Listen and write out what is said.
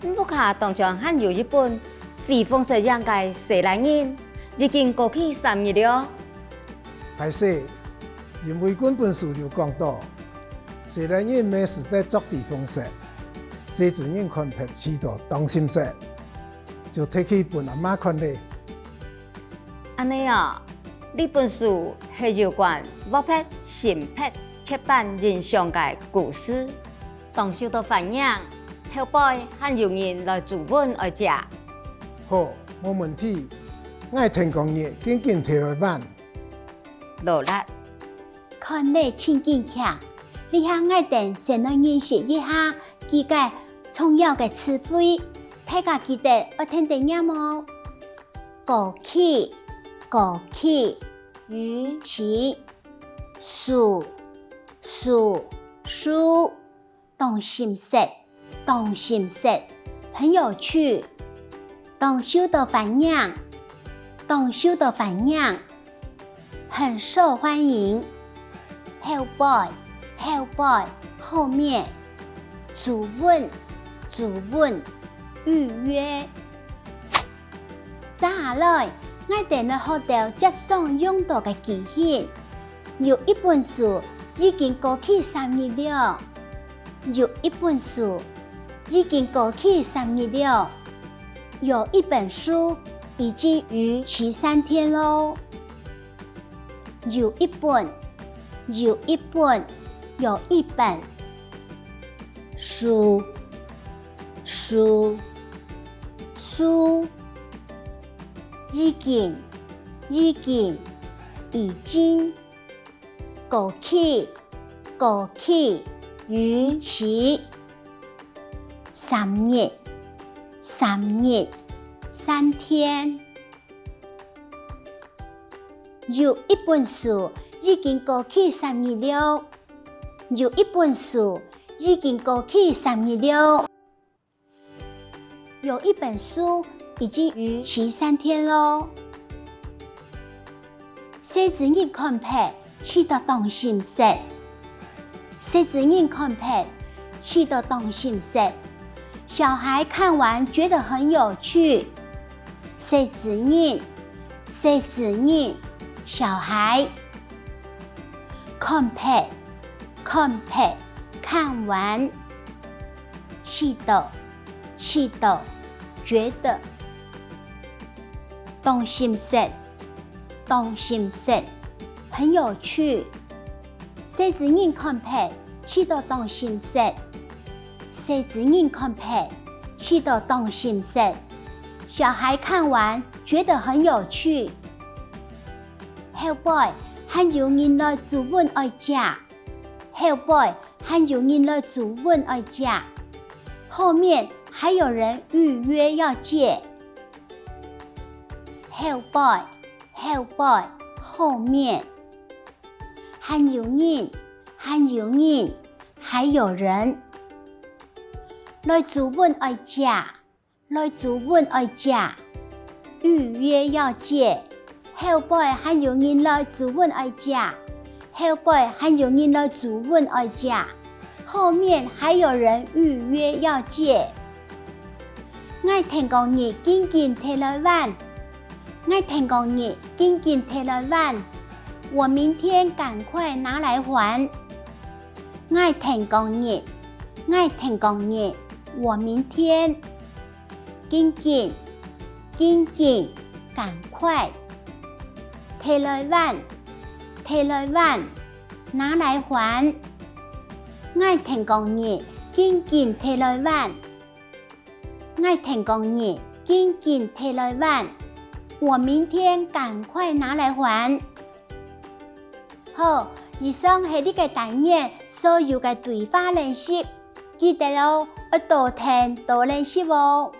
不卡当場還有一本非風水樣嘅西來人，已經過去3日了。大師，因為本書就講到，西來人沒時代作非風水，西子人看拍起到當心色，就提起本阿媽看咧。安尼啊，呢本書係有關沃拍、新拍、刻板印象嘅故事，當受到反映。後輩還有人來主問而食。好，冇問題。我聽講嘢，緊緊提來辦。羅拉，看你真堅強，你向我哋先來認識一下佢嘅重要嘅詞彙，大家記得我聽得啱冇？枸杞、枸杞、魚翅、樹、當心色。當心色很有趣，當受到反映，很受歡迎。後輩後面主問預約。接下來我哋來學到接送用到嘅技巧。有一本書已經過去3日了，有一本書已經過去3日了，有一本書已經逾期3天咯。有一本書已經過期逾期3天。有一本書已經過去3日了，有一本書已經過去3日了，有一本書已經逾期3天咯。細子人看拍起到當心色，小孩看完覺得很有趣。細子人，小孩看拍看完起到覺得當心色很有趣。細子人看拍起到當心色，小孩看完覺得很有趣。後輩還有人來主問愛食，後面還有人預約要借。後輩後面還有人來主問愛食，預約要借。後輩還有人來主問愛食，後面還有人預約要借。我聽講你緊緊提來還，我明天趕快拿來還。我聽講你，我明天緊緊趕快提來還，拿來還。我聽講你緊緊提來還，我明天趕快拿來還。好，以上係呢個單元所有嘅對話練習，記得咯，要多聽多練習哦。